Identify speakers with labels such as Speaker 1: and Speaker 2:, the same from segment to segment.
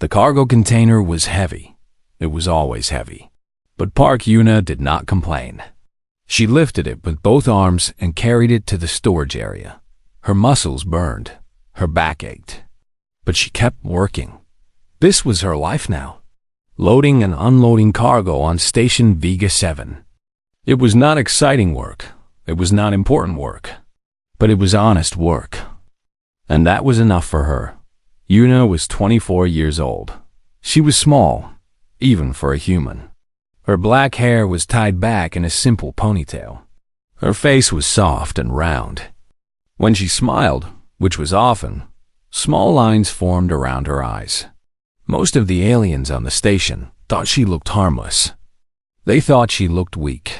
Speaker 1: The cargo container was heavy. It was always heavy. But Park Yuna did not complain. She lifted it with both arms and carried it to the storage area. Her muscles burned. Her back ached. But she kept working. This was her life now. Loading and unloading cargo on Station Vega 7. It was not exciting work. It was not important work. But it was honest work. And that was enough for her. Yuna was 24 years old. She was small, even for a human. Her black hair was tied back in a simple ponytail. Her face was soft and round. When she smiled, which was often, small lines formed around her eyes. Most of the aliens on the station thought she looked harmless. They thought she looked weak.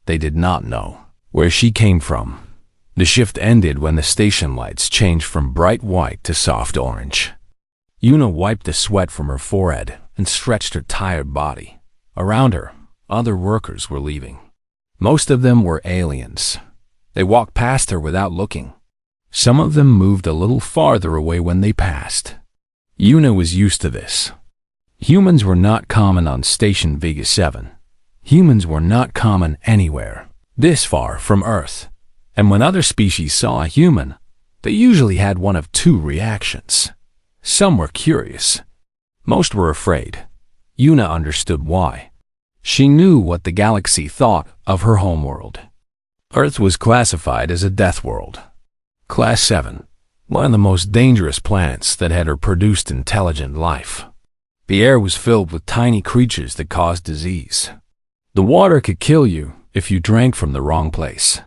Speaker 1: They did not know where she came from. The shift ended when the station lights changed from bright white to soft orange. Yuna wiped the sweat from her forehead and stretched her tired body. Around her, other workers were leaving. Most of them were aliens. They walked past her without looking. Some of them moved a little farther away when they passed. Yuna was used to this. Humans were not common on Station Vega 7. Humans were not common anywhere, this far from Earth. And when other species saw a human, they usually had one of two reactions. Some were curious. Most were afraid. Yuna understood why. She knew what the galaxy thought of her homeworld. Earth was classified as a death world. Class 7, one of the most dangerous planets that had produced intelligent life. The air was filled with tiny creatures that caused disease. The water could kill you if you drank from the wrong place.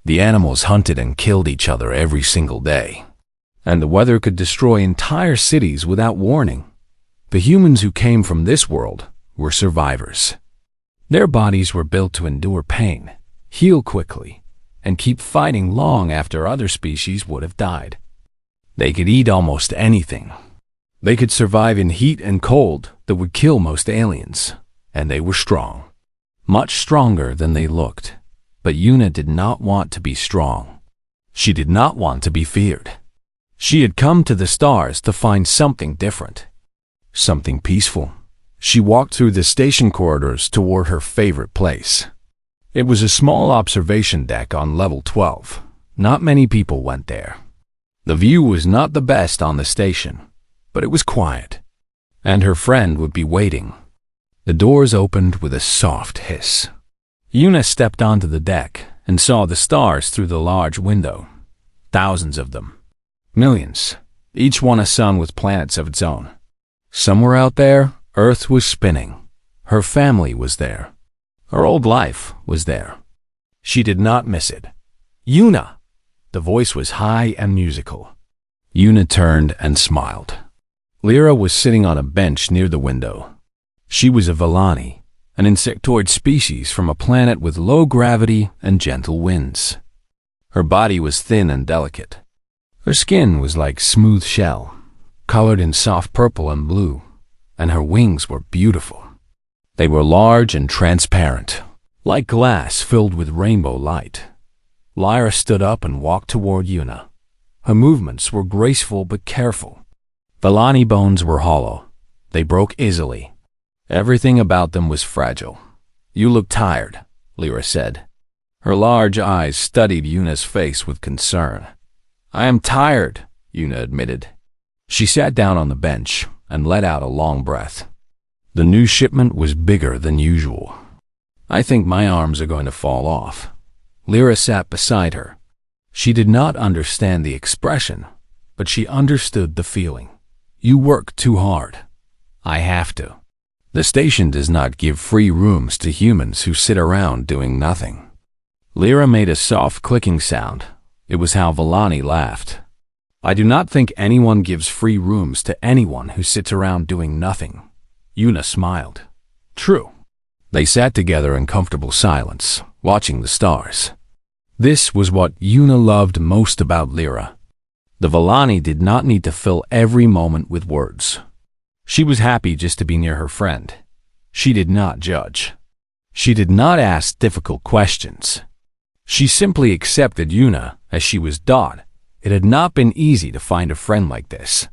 Speaker 1: The animals hunted and killed each other every single day. And the weather could destroy entire cities without warning. The humans who came from this world were survivors. Their bodies were built to endure pain, heal quickly, and keep fighting long after other species would have died. They could eat almost anything. They could survive in heat and cold that would kill most aliens, and they were strong. Much stronger than they looked. But Yuna did not want to be strong. She did not want to be feared. She had come to the stars to find something different. Something peaceful. She walked through the station corridors toward her favorite place. It was a small observation deck on level 12. Not many people went there. The view was not the best on the station, but it was quiet. And her friend would be waiting. The doors opened with a soft hiss. Yuna stepped onto the deck and saw the stars through the large window. Thousands of them. Millions. Each one a sun with planets of its own. Somewhere out there, Earth was spinning. Her family was there. Her old life was there. She did not miss it. Yuna! The voice was high and musical. Yuna turned and smiled. Lyra was sitting on a bench near the window. She was a Vellani, an insectoid species from a planet with low gravity and gentle winds. Her body was thin and delicate. Her skin was like smooth shell, colored in soft purple and blue, and her wings were beautiful. They were large and transparent, like glass filled with rainbow light. Lyra stood up and walked toward Yuna. Her movements were graceful but careful. Vellani bones were hollow. They broke easily. Everything about them was fragile. "You look tired," Lyra said. Her large eyes studied Yuna's face with concern. "I am tired," Yuna admitted. She sat down on the bench and let out a long breath. The new shipment was bigger than usual. "I think my arms are going to fall off." Lyra sat beside her. She did not understand the expression, but she understood the feeling. "You work too hard." "I have to." The station does not give free rooms to humans who sit around doing nothing. Lyra made a soft clicking sound. It was how Vellani laughed. "I do not think anyone gives free rooms to anyone who sits around doing nothing." Yuna smiled. "True." They sat together in comfortable silence, watching the stars. This was what Yuna loved most about Lyra. The Vellani did not need to fill every moment with words. She was happy just to be near her friend. She did not judge. She did not ask difficult questions. She simply accepted Yuna as she was. It had not been easy to find a friend like this.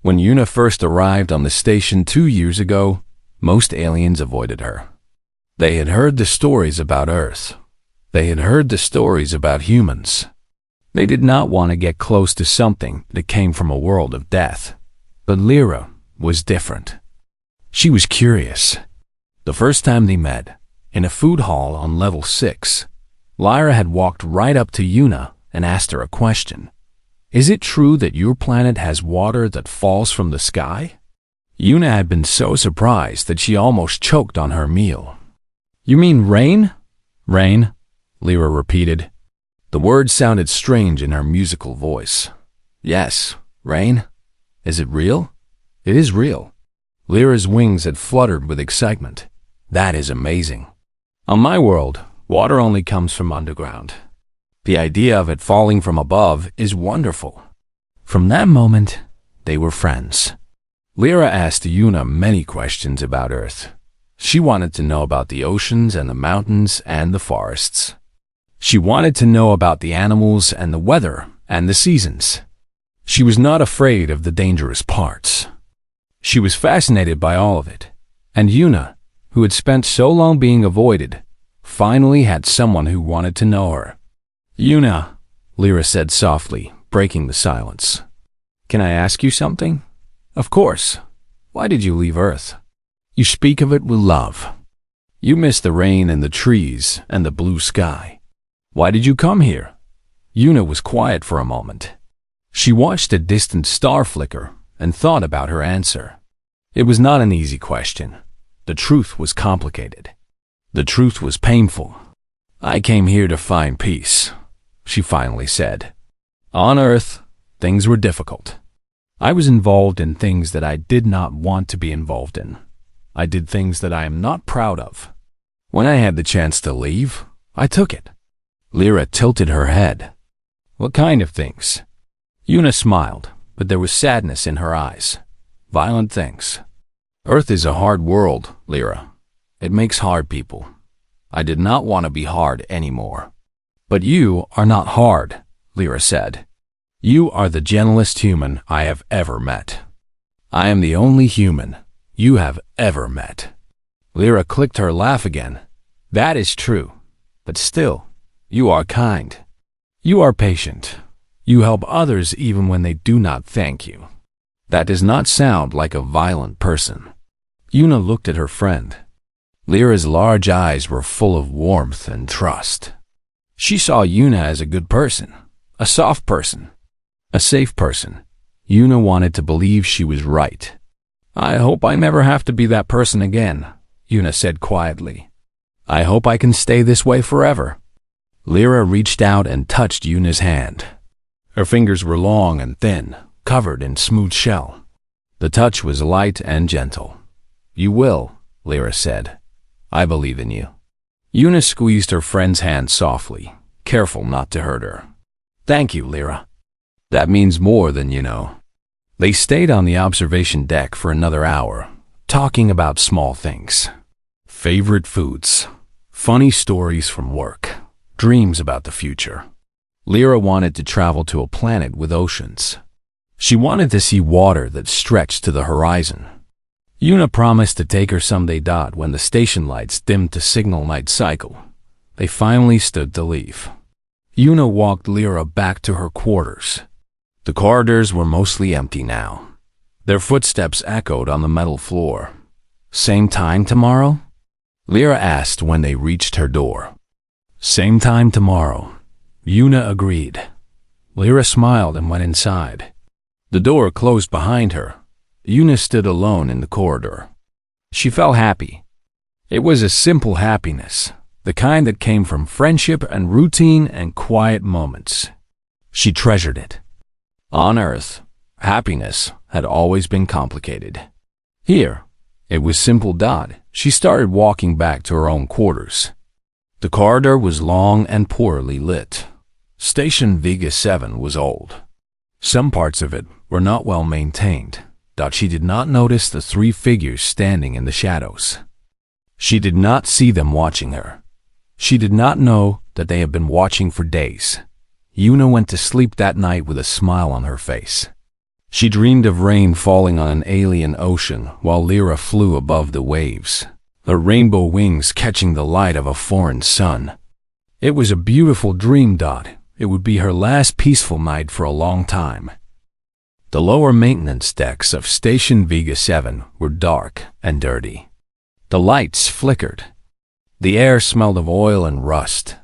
Speaker 1: When Yuna first arrived on the station 2 years ago, most aliens avoided her. They had heard the stories about Earth. They had heard the stories about humans. They did not want to get close to something that came from a world of death. But Lyra was different. She was curious. The first time they met, in a food hall on level 6, Lyra had walked right up to Yuna and asked her a question. Is it true that your planet has water that falls from the sky? Yuna had been so surprised that she almost choked on her meal. You mean rain? Rain, Lyra repeated. The word sounded strange in her musical voice. Yes, rain. Is it real? It is real. Lyra's wings had fluttered with excitement. That is amazing. On my world, water only comes from underground. The idea of it falling from above is wonderful. From that moment, they were friends. Lyra asked Yuna many questions about Earth. She wanted to know about the oceans and the mountains and the forests. She wanted to know about the animals and the weather and the seasons. She was not afraid of the dangerous parts. She was fascinated by all of it. And Yuna, who had spent so long being avoided, finally had someone who wanted to know her. Yuna, Lyra said softly, breaking the silence. Can I ask you something? Of course. Why did you leave Earth? You speak of it with love. You miss the rain and the trees and the blue sky. Why did you come here? Yuna was quiet for a moment. She watched a distant star flicker and thought about her answer. It was not an easy question. The truth was complicated. The truth was painful. I came here to find peace, she finally said. On Earth, things were difficult. I was involved in things that I did not want to be involved in. I did things that I am not proud of. When I had the chance to leave, I took it. Lyra tilted her head. What kind of things? Yuna smiled, but there was sadness in her eyes. Violent things. Earth is a hard world, Lyra. It makes hard people. I did not want to be hard anymore. But you are not hard, Lyra said. You are the gentlest human I have ever met. I am the only human you have ever met. Lyra clicked her laugh again. That is true, but still, you are kind. You are patient. You help others even when they do not thank you. That does not sound like a violent person. Yuna looked at her friend. Lyra's large eyes were full of warmth and trust. She saw Yuna as a good person, a soft person, a safe person. Yuna wanted to believe she was right. I hope I never have to be that person again, Yuna said quietly. I hope I can stay this way forever. Lyra reached out and touched Yuna's hand. Her fingers were long and thin, covered in smooth shell. The touch was light and gentle. You will, Lyra said. I believe in you. Yuna squeezed her friend's hand softly, careful not to hurt her. Thank you, Lyra. That means more than you know. They stayed on the observation deck for another hour, talking about small things. Favorite foods, funny stories from work, dreams about the future. Lyra wanted to travel to a planet with oceans. She wanted to see water that stretched to the horizon. Yuna promised to take her someday. When the station lights dimmed to signal night cycle, they finally stood to leave. Yuna walked Lyra back to her quarters. The corridors were mostly empty now. Their footsteps echoed on the metal floor. Same time tomorrow? Lyra asked when they reached her door. Same time tomorrow, Yuna agreed. Lyra smiled and went inside. The door closed behind her. Yuna stood alone in the corridor. She felt happy. It was a simple happiness, the kind that came from friendship and routine and quiet moments. She treasured it. On Earth, happiness had always been complicated. Here, it was simple. She started walking back to her own quarters. The corridor was long and poorly lit. Station Vega 7 was old. Some parts of it were not well maintained. She did not notice the three figures standing in the shadows. She did not see them watching her. She did not know that they had been watching for days. Yuna went to sleep that night with a smile on her face. She dreamed of rain falling on an alien ocean while Lyra flew above the waves, her rainbow wings catching the light of a foreign sun. It was a beautiful dream. It would be her last peaceful night for a long time. The lower maintenance decks of Station Vega 7 were dark and dirty. The lights flickered. The air smelled of oil and rust.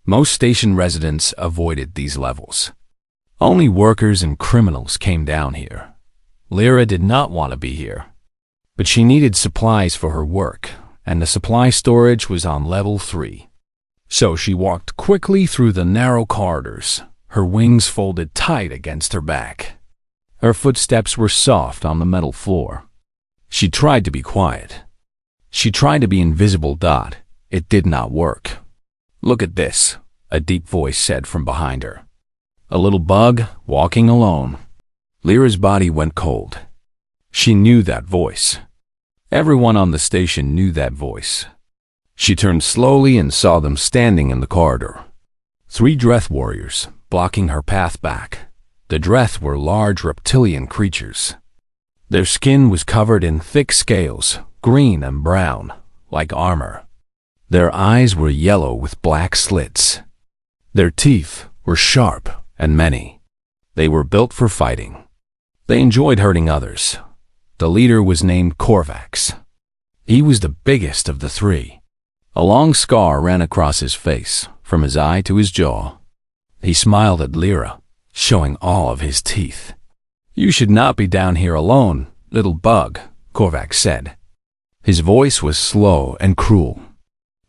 Speaker 1: Most station residents avoided these levels. Only workers and criminals came down here. Lyra did not want to be here, but she needed supplies for her work, and the supply storage was on level 3. So she walked quickly through the narrow corridors, her wings folded tight against her back. Her footsteps were soft on the metal floor. She tried to be quiet. She tried to be invisible. It did not work. "Look at this," a deep voice said from behind her. A little bug walking alone. Lyra's body went cold. She knew that voice. Everyone on the station knew that voice. She turned slowly and saw them standing in the corridor. 3 Dreth warriors, blocking her path back. The Dreth were large reptilian creatures. Their skin was covered in thick scales, green and brown, like armor. Their eyes were yellow with black slits. Their teeth were sharp and many. They were built for fighting. They enjoyed hurting others. The leader was named Korvax. He was the biggest of the 3. A long scar ran across his face, from his eye to his jaw. He smiled at Lyra, showing all of his teeth. "You should not be down here alone, little bug," Korvax said. His voice was slow and cruel.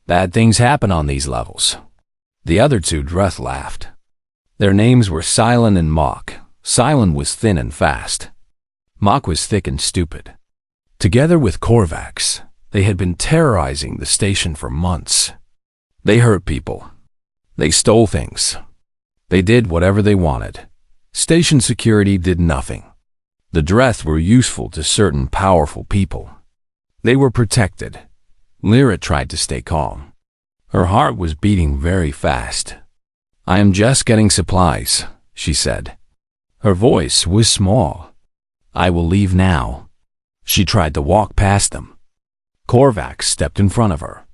Speaker 1: "Bad things happen on these levels." The other 2 Dreth laughed. Their names were Silent and Mock. Silent was thin and fast. Mock was thick and stupid. Together with Korvax, they had been terrorizing the station for months. They hurt people. They stole things. They did whatever they wanted. Station security did nothing. The Dreth were useful to certain powerful people. They were protected. Lyra tried to stay calm. Her heart was beating very fast. "I am just getting supplies," she said. Her voice was small. "I will leave now." She tried to walk past them. Korvax stepped in front of her.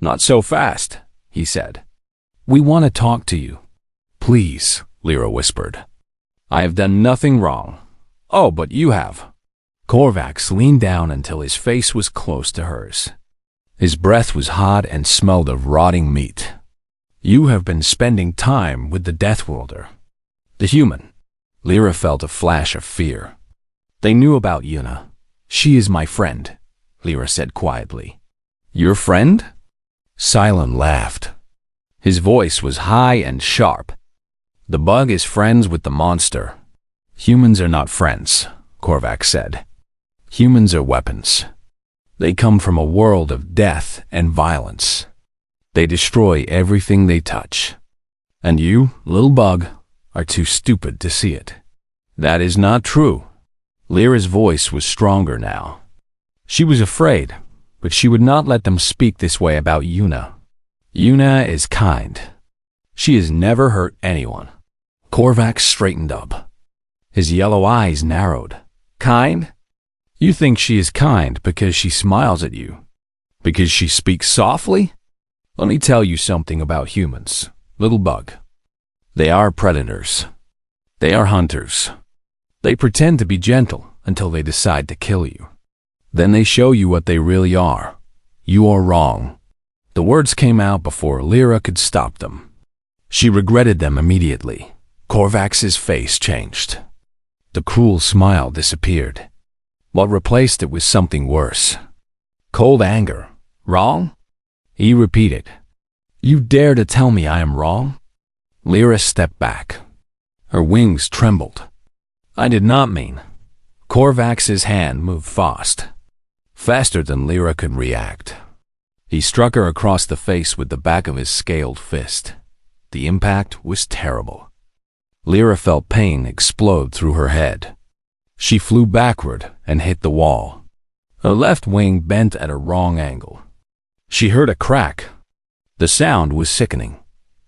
Speaker 1: "Not so fast," he said. "We want to talk to you." "Please," Lyra whispered. "I have done nothing wrong." "Oh, but you have." Korvax leaned down until his face was close to hers. His breath was hot and smelled of rotting meat. "You have been spending time with the Deathworlder." "The human." Lyra felt a flash of fear. "They knew about Yuna." "She is my friend," Lyra said quietly. "Your friend?" Silent laughed. His voice was high and sharp. "The bug is friends with the monster." "Humans are not friends," Korvax said. "Humans are weapons. They come from a world of death and violence. They destroy everything they touch. And you, little bug, are too stupid to see it." "That is not true." Lyra's voice was stronger now. She was afraid, but she would not let them speak this way about Yuna. "Yuna is kind. She has never hurt anyone." Korvax straightened up. His yellow eyes narrowed. "Kind? You think she is kind because she smiles at you? Because she speaks softly? Let me tell you something about humans, little bug. They are predators. They are hunters. They pretend to be gentle until they decide to kill you. Then they show you what they really are. You are wrong." The words came out before Lyra could stop them. She regretted them immediately. Korvax's face changed. The cruel smile disappeared. What replaced it was something worse. Cold anger. "Wrong?" He repeated. "You dare to tell me I am wrong?" Lyra stepped back. Her wings trembled. "I did not mean." Korvax's hand moved fast. Faster than Lyra could react. He struck her across the face with the back of his scaled fist. The impact was terrible. Lyra felt pain explode through her head. She flew backward and hit the wall. Her left wing bent at a wrong angle. She heard a crack. The sound was sickening.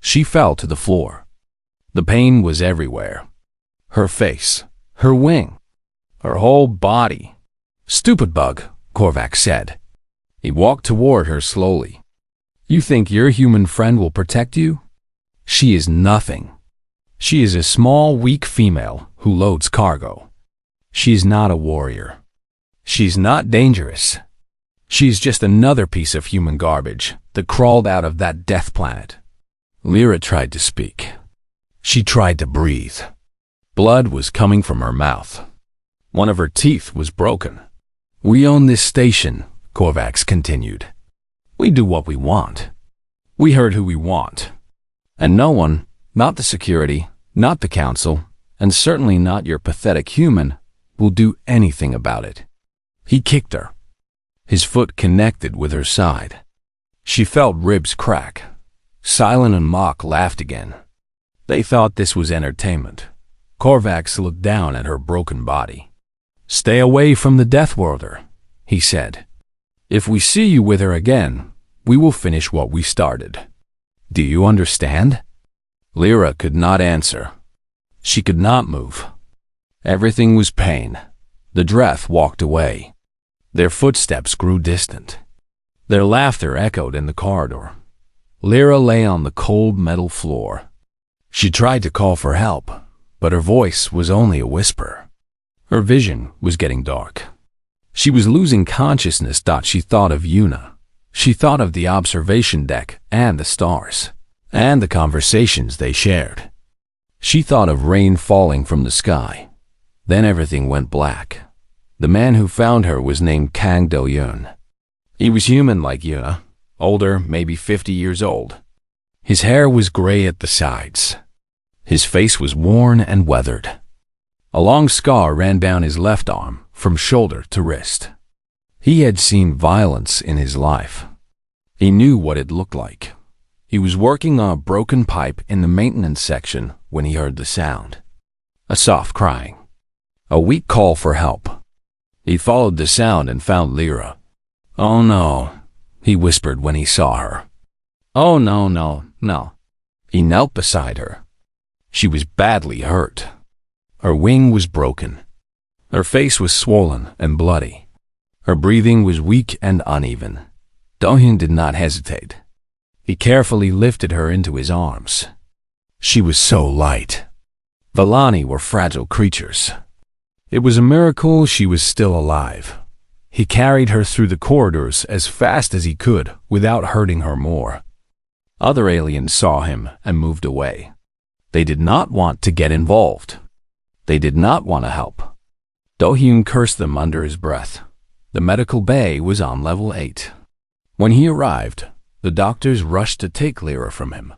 Speaker 1: She fell to the floor. The pain was everywhere. Her face, her wing, her whole body. "Stupid bug," Korvac said. He walked toward her slowly. "You think your human friend will protect you? She is nothing. She is a small, weak female who loads cargo. She is not a warrior. She's not dangerous. She's just another piece of human garbage that crawled out of that death planet." Lyra tried to speak. She tried to breathe. Blood was coming from her mouth. One of her teeth was broken. "We own this station," Korvac continued. "We do what we want. We hurt who we want. And no one, not the security, not the council, and certainly not your pathetic human, will do anything about it." He kicked her. His foot connected with her side. She felt ribs crack. Silent and Mock laughed again. They thought this was entertainment. Korvac looked down at her broken body. "Stay away from the Deathworlder," he said. "If we see you with her again, we will finish what we started. Do you understand?" Lyra could not answer. She could not move. Everything was pain. The Dreth walked away. Their footsteps grew distant. Their laughter echoed in the corridor. Lyra lay on the cold metal floor. She tried to call for help, but her voice was only a whisper. Her vision was getting dark. She was losing consciousness. She thought of Yuna. She thought of the observation deck and the stars, and the conversations they shared. She thought of rain falling from the sky. Then everything went black. The man who found her was named Kang Do-Yun. He was human like Yuna, older, maybe 50 years old. His hair was gray at the sides. His face was worn and weathered. A long scar ran down his left arm, from shoulder to wrist. He had seen violence in his life. He knew what it looked like. He was working on a broken pipe in the maintenance section when he heard the sound. A soft crying. A weak call for help. He followed the sound and found Lyra. "Oh no," he whispered when he saw her. "Oh no, no, no." He knelt beside her. She was badly hurt. Her wing was broken. Her face was swollen and bloody. Her breathing was weak and uneven. Do-Hyun did not hesitate. He carefully lifted her into his arms. She was so light. Vellani were fragile creatures. It was a miracle she was still alive. He carried her through the corridors as fast as he could without hurting her more. Other aliens saw him and moved away. They did not want to get involved. They did not want to help. Do-Hyun cursed them under his breath. The medical bay was on level 8. When he arrived, the doctors rushed to take Lyra from him.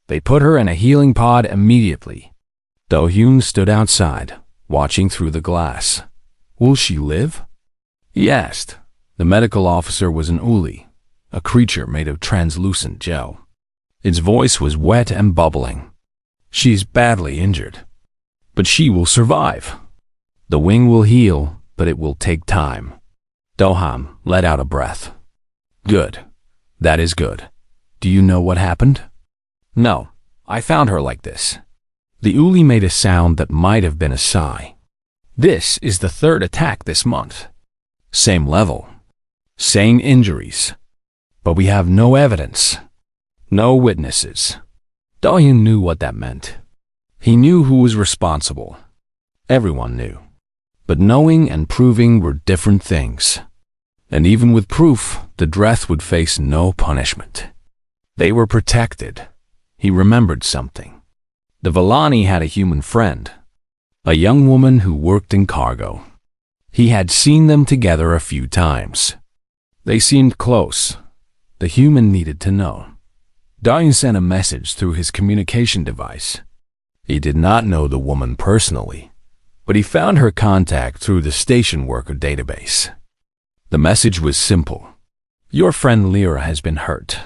Speaker 1: They put her in a healing pod immediately. Do-Hyun stood outside, watching through the glass. "Will she live?" he asked. The medical officer was an uli, a creature made of translucent gel. Its voice was wet and bubbling. "She is badly injured, but she will survive. The wing will heal, but it will take time." Do-Hyun let out a breath. "Good. That is good. Do you know what happened?" "No, I found her like this." The uli made a sound that might have been a sigh. "This is the 3rd attack this month. Same level. Same injuries. But we have no evidence. No witnesses." Do-Hyun knew what that meant. He knew who was responsible. Everyone knew. But knowing and proving were different things. And even with proof, the Dreth would face no punishment. They were protected. He remembered something. The Vellani had a human friend, a young woman who worked in cargo. He had seen them together a few times. They seemed close. The human needed to know. Do-Hyun sent a message through his communication device. He did not know the woman personally, but he found her contact through the station worker database. The message was simple. "Your friend Lyra has been hurt.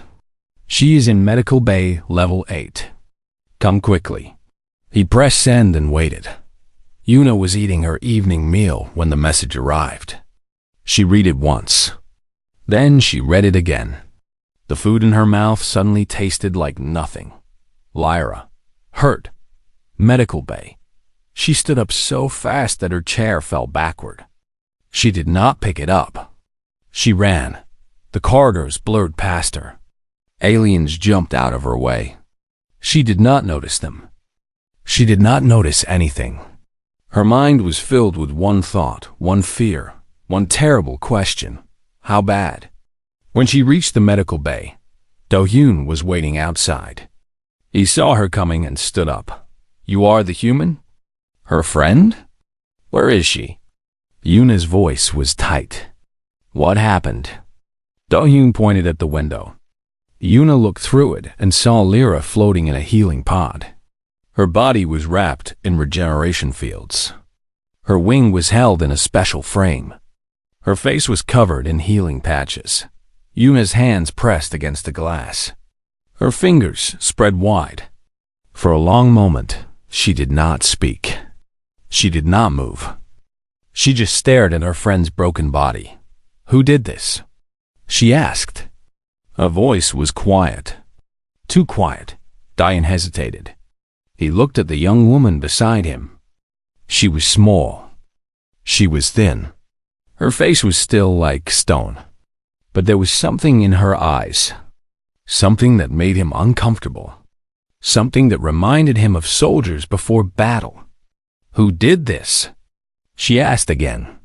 Speaker 1: She is in medical bay level 8. Come quickly." He pressed send and waited. Yuna was eating her evening meal when the message arrived. She read it once. Then she read it again. The food in her mouth suddenly tasted like nothing. Lyra. Hurt. Medical bay. She stood up so fast that her chair fell backward. She did not pick it up. She ran. The corridors blurred past her. Aliens jumped out of her way. She did not notice them. She did not notice anything. Her mind was filled with one thought, one fear, one terrible question. How bad? When she reached the medical bay, Do-hyun was waiting outside. He saw her coming and stood up. "You are the human? Her friend? Where is she?" Yuna's voice was tight. "What happened?" Do-hyun pointed at the window. Yuna looked through it and saw Lyra floating in a healing pod. Her body was wrapped in regeneration fields. Her wing was held in a special frame. Her face was covered in healing patches. Yuna's hands pressed against the glass. Her fingers spread wide. For a long moment, she did not speak. She did not move. She just stared at her friend's broken body. "Who did this?" she asked. Her voice was quiet. Too quiet. Do-hyun hesitated. He looked at the young woman beside him. She was small. She was thin. Her face was still like stone. But there was something in her eyes. Something that made him uncomfortable. Something that reminded him of soldiers before battle. "Who did this?" she asked again.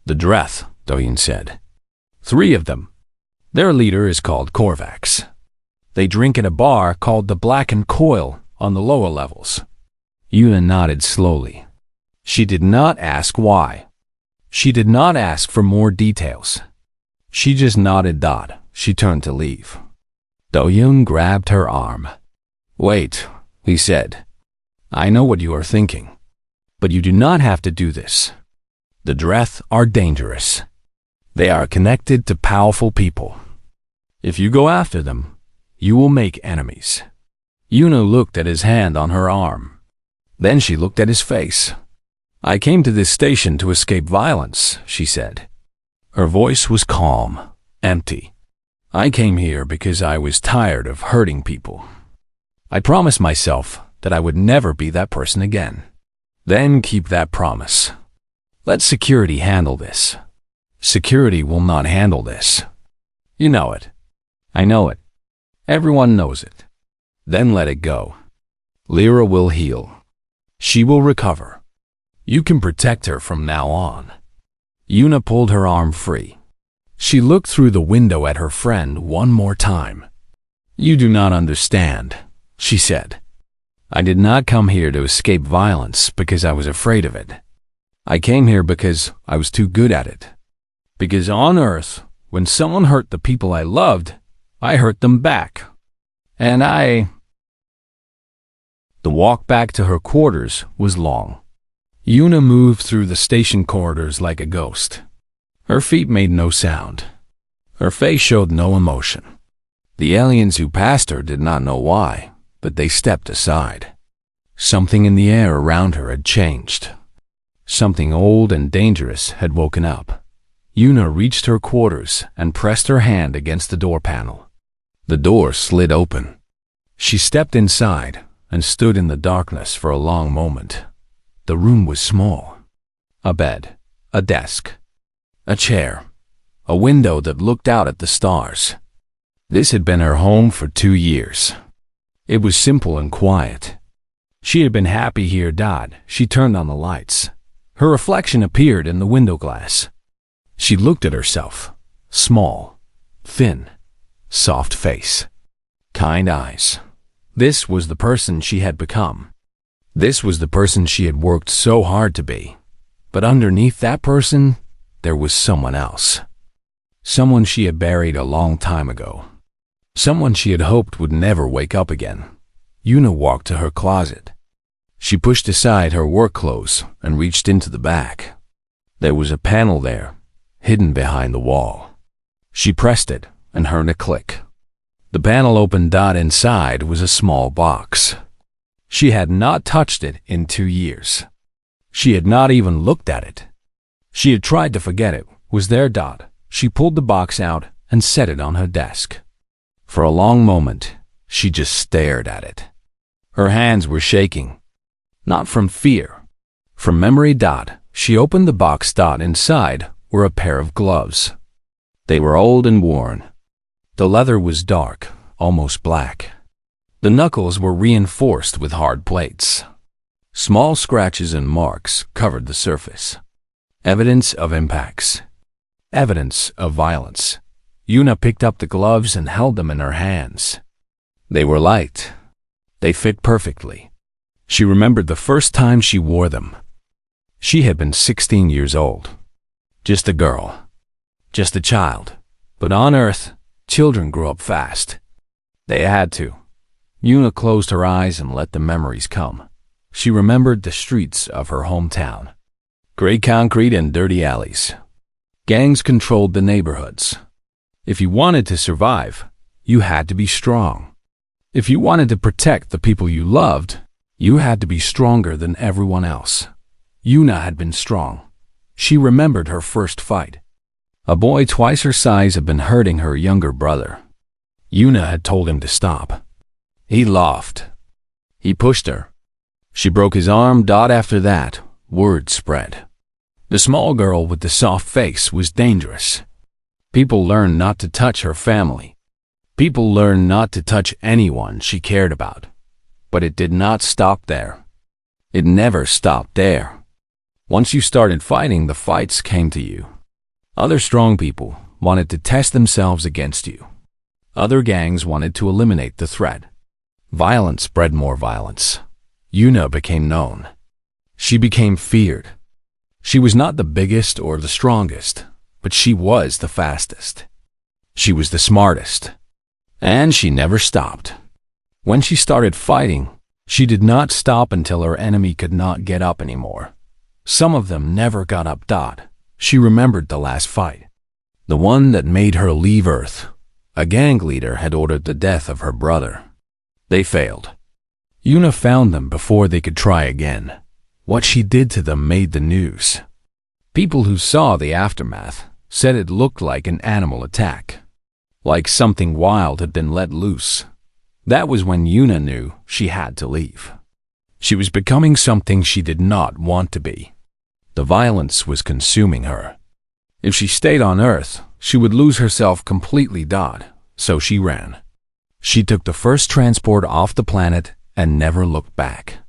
Speaker 1: "The Dreth," Do-hyun said. "3 of them. Their leader is called Korvax. They drink in a bar called the Blackened Coil on the lower levels." Yuna nodded slowly. She did not ask why. She did not ask for more details. She just nodded. She turned to leave. Do-hyun grabbed her arm. "Wait," he said. "I know what you are thinking. But you do not have to do this. The Dreth are dangerous. They are connected to powerful people. If you go after them, you will make enemies." Yuna looked at his hand on her arm. Then she looked at his face. "I came to this station to escape violence," she said. Her voice was calm, empty. "I came here because I was tired of hurting people. I promised myself that I would never be that person again. Then keep that promise. Let security handle this. Security will not handle this. You know it. I know it. Everyone knows it. Then let it go. Lyra will heal. She will recover. You can protect her from now on." Yuna pulled her arm free. She looked through the window at her friend one more time. "You do not understand," she said. "I did not come here to escape violence because I was afraid of it. I came here because I was too good at it. Because on Earth, when someone hurt the people I loved, I hurt them back. And The walk back to her quarters was long. Yuna moved through the station corridors like a ghost. Her feet made no sound. Her face showed no emotion. The aliens who passed her did not know why, but they stepped aside. Something in the air around her had changed. Something old and dangerous had woken up. Yuna reached her quarters and pressed her hand against the door panel. The door slid open. She stepped inside and stood in the darkness for a long moment. The room was small. A bed, a desk, a chair, a window that looked out at the stars. This had been her home for 2 years. It was simple and quiet. She had been happy here. She turned on the lights. Her reflection appeared in the window glass. She looked at herself. Small, thin, soft face, kind eyes. This was the person she had become. This was the person she had worked so hard to be. But underneath that person, there was someone else. Someone she had buried a long time ago. Someone she had hoped would never wake up again. Yuna walked to her closet. She pushed aside her work clothes and reached into the back. There was a panel there, hidden behind the wall. She pressed it and heard a click. The panel opened. Inside was a small box. She had not touched it in 2 years. She had not even looked at it. She had tried to forget it was there. She pulled the box out and set it on her desk. For a long moment, she just stared at it. Her hands were shaking. Not from fear, From memory. She opened the box. Inside were a pair of gloves. They were old and worn. The leather was dark, almost black. The knuckles were reinforced with hard plates. Small scratches and marks covered the surface. Evidence of impacts. Evidence of violence. Yuna picked up the gloves and held them in her hands. They were light. They fit perfectly. She remembered the first time she wore them. She had been 16 years old. Just a girl. Just a child. But on Earth, children grew up fast. They had to. Yuna closed her eyes and let the memories come. She remembered the streets of her hometown. Gray concrete and dirty alleys. Gangs controlled the neighborhoods. If you wanted to survive, you had to be strong. If you wanted to protect the people you loved, you had to be stronger than everyone else. Yuna had been strong. She remembered her first fight. A boy twice her size had been hurting her younger brother. Yuna had told him to stop. He laughed. He pushed her. She broke his arm. After that, word spread. The small girl with the soft face was dangerous. People learned not to touch her family. People learned not to touch anyone she cared about. But it did not stop there. It never stopped there. Once you started fighting, the fights came to you. Other strong people wanted to test themselves against you. Other gangs wanted to eliminate the threat. Violence bred more violence. Yuna became known. She became feared. She was not the biggest or the strongest, but she was the fastest. She was the smartest. And she never stopped. When she started fighting, she did not stop until her enemy could not get up anymore. Some of them never got up. She remembered the last fight. The one that made her leave Earth. A gang leader had ordered the death of her brother. They failed. Yuna found them before they could try again. What she did to them made the news. People who saw the aftermath said it looked like an animal attack. Like something wild had been let loose. That was when Yuna knew she had to leave. She was becoming something she did not want to be. The violence was consuming her. If she stayed on Earth, she would lose herself completely. So she ran. She took the first transport off the planet and never looked back.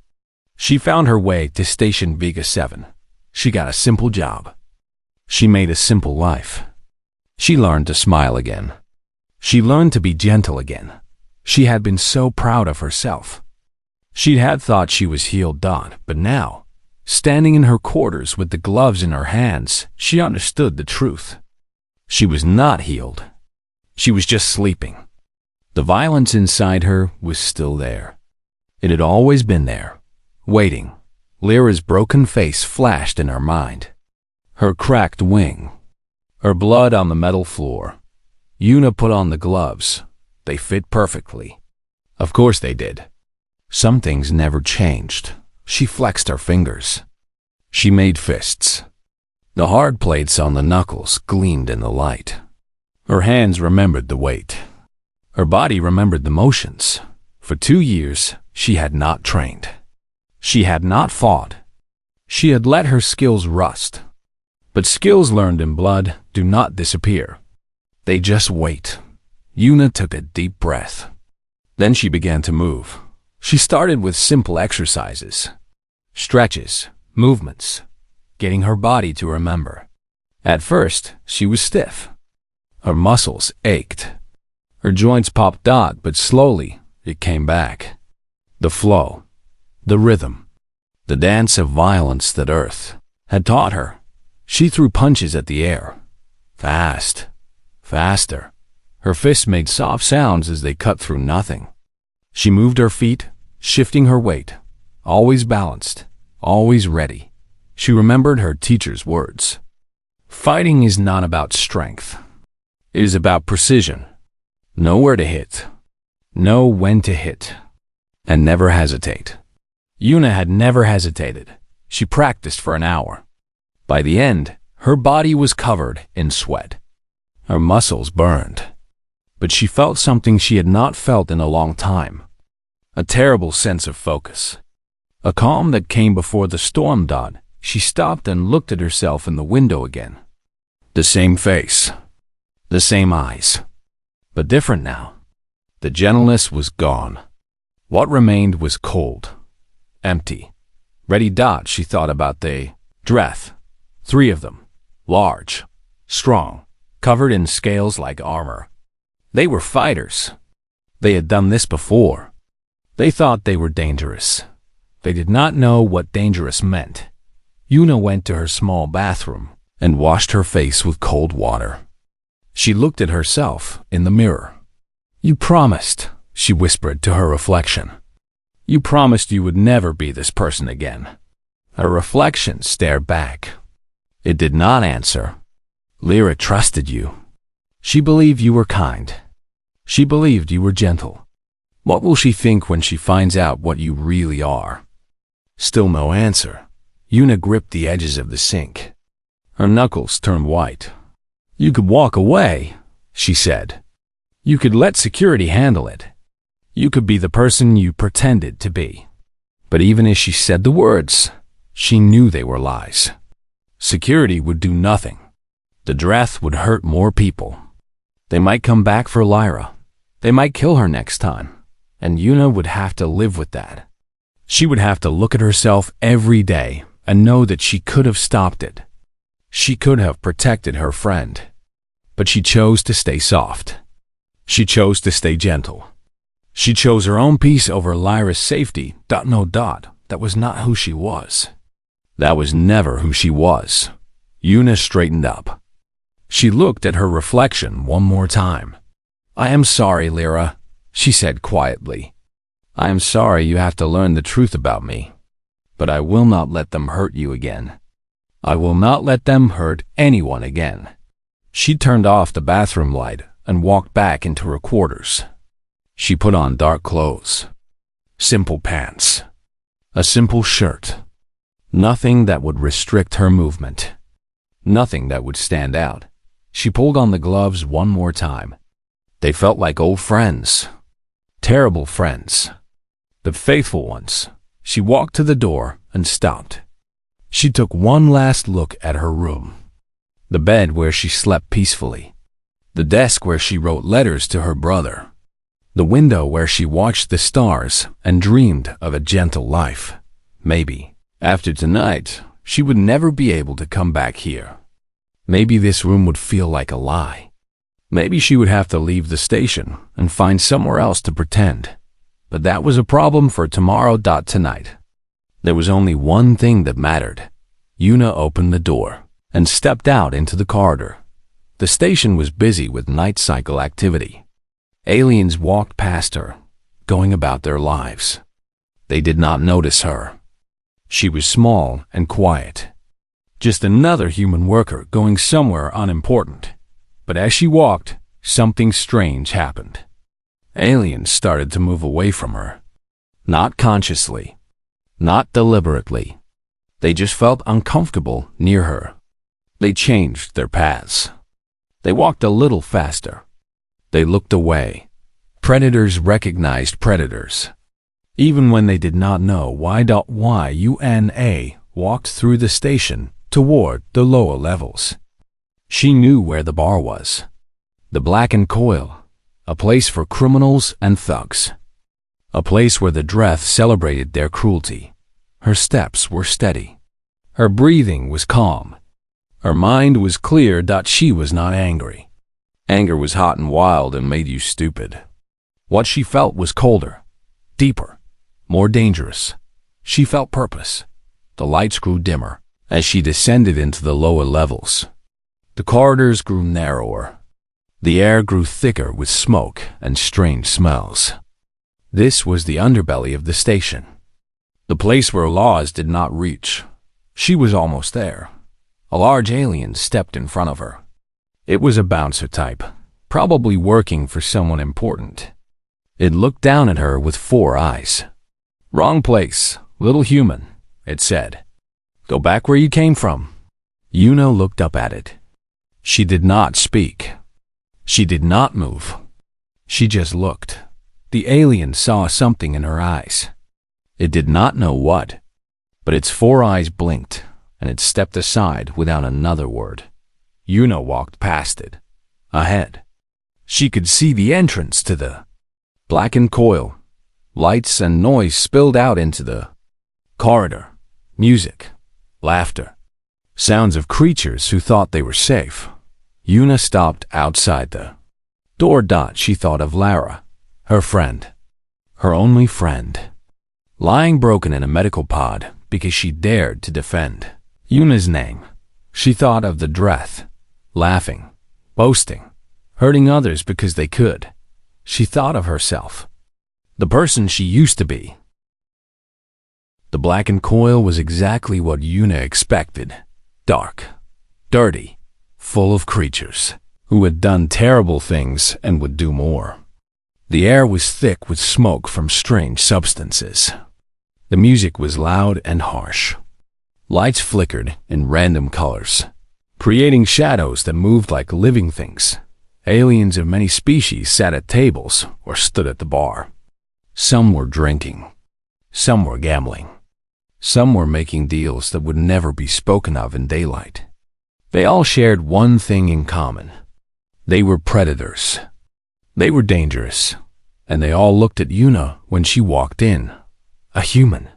Speaker 1: She found her way to Station Vega 7. She got a simple job. She made a simple life. She learned to smile again. She learned to be gentle again. She had been so proud of herself. She had thought she was healed. But now, standing in her quarters with the gloves in her hands, she understood the truth. She was not healed. She was just sleeping. The violence inside her was still there. It had always been there, waiting. Lyra's broken face flashed in her mind. Her cracked wing. Her blood on the metal floor. Yuna put on the gloves. They fit perfectly. Of course they did. Some things never changed. She flexed her fingers. She made fists. The hard plates on the knuckles gleamed in the light. Her hands remembered the weight. Her body remembered the motions. For 2 years, she had not trained. She had not fought. She had let her skills rust. But skills learned in blood do not disappear. They just wait. Yuna took a deep breath. Then she began to move. She started with simple exercises. Stretches, movements, getting her body to remember. At first, she was stiff. Her muscles ached. Her joints popped out, but slowly it came back. The flow, the rhythm, the dance of violence that Earth had taught her. She threw punches at the air. Fast, faster. Her fists made soft sounds as they cut through nothing. She moved her feet, shifting her weight, always balanced, always ready. She remembered her teacher's words. Fighting is not about strength. It is about precision. Know where to hit. Know when to hit. And never hesitate. Yuna had never hesitated. She practiced for an hour. By the end, her body was covered in sweat. Her muscles burned. But she felt something she had not felt in a long time. A terrible sense of focus. A calm that came before the storm. She stopped and looked at herself in the window again. The same face, the same eyes, but different now. The gentleness was gone. What remained was cold, empty. Ready. She thought about the Dreth. 3 of them, large, strong, covered in scales like armor. They were fighters. They had done this before. They thought they were dangerous. They did not know what dangerous meant. Yuna went to her small bathroom and washed her face with cold water. She looked at herself in the mirror. "You promised," she whispered to her reflection. "You promised you would never be this person again." Her reflection stared back. It did not answer. Lyra trusted you. She believed you were kind. She believed you were gentle. What will she think when she finds out what you really are? Still no answer. Yuna gripped the edges of the sink. Her knuckles turned white. "You could walk away," she said. "You could let security handle it. You could be the person you pretended to be." But even as she said the words, she knew they were lies. Security would do nothing. The Dreth would hurt more people. They might come back for Lyra. They might kill her next time. And Yuna would have to live with that. She would have to look at herself every day and know that she could have stopped it. She could have protected her friend. But she chose to stay soft. She chose to stay gentle. She chose her own peace over Lyra's safety. That was not who she was. That was never who she was. Yuna straightened up. She looked at her reflection one more time. "I am sorry, Lyra," she said quietly. "I am sorry you have to learn the truth about me. But I will not let them hurt you again. I will not let them hurt anyone again." She turned off the bathroom light and walked back into her quarters. She put on dark clothes. Simple pants. A simple shirt. Nothing that would restrict her movement. Nothing that would stand out. She pulled on the gloves one more time. They felt like old friends. Terrible friends. But faithful ones. She walked to the door and stopped. She took one last look at her room. The bed where she slept peacefully. The desk where she wrote letters to her brother. The window where she watched the stars and dreamed of a gentle life. Maybe, after tonight, she would never be able to come back here. Maybe this room would feel like a lie. Maybe she would have to leave the station and find somewhere else to pretend. But that was a problem for tomorrow. Tonight. There was only one thing that mattered. Yuna opened the door and stepped out into the corridor. The station was busy with night cycle activity. Aliens walked past her, going about their lives. They did not notice her. She was small and quiet. Just another human worker going somewhere unimportant. But as she walked, something strange happened. Aliens started to move away from her. Not consciously. Not deliberately. They just felt uncomfortable near her. They changed their paths. They walked a little faster. They looked away. Predators recognized predators. Even when they did not know why. Yuna walked through the station toward the lower levels. She knew where the bar was. The Blackened Coil, a place for criminals and thugs. A place where the Dreth celebrated their cruelty. Her steps were steady. Her breathing was calm. Her mind was clear. She was not angry. Anger was hot and wild and made you stupid. What she felt was colder, deeper, more dangerous. She felt purpose. The lights grew dimmer as she descended into the lower levels. The corridors grew narrower. The air grew thicker with smoke and strange smells. This was the underbelly of the station. The place where laws did not reach. She was almost there. A large alien stepped in front of her. It was a bouncer type, probably working for someone important. It looked down at her with 4 eyes. "Wrong place, little human," it said. "Go back where you came from." Yuna looked up at it. She did not speak. She did not move. She just looked. The alien saw something in her eyes. It did not know what, but its 4 eyes blinked, and it stepped aside without another word. Yuna walked past it. Ahead, she could see the entrance to the blackened coil. Lights and noise spilled out into the corridor. Music, laughter, sounds of creatures who thought they were safe. Yuna stopped outside the door. She thought of Lara, her friend, her only friend, lying broken in a medical pod because she dared to defend Yuna's name. She thought of the Dreth, laughing, boasting, hurting others because they could. She thought of herself, the person she used to be. The blackened coil was exactly what Yuna expected. Dark, dirty, full of creatures who had done terrible things and would do more. The air was thick with smoke from strange substances. The music was loud and harsh. Lights flickered in random colors, creating shadows that moved like living things. Aliens of many species sat at tables or stood at the bar. Some were drinking. Some were gambling. Some were making deals that would never be spoken of in daylight. They all shared one thing in common. They were predators. They were dangerous, and they all looked at Yuna when she walked in. A human.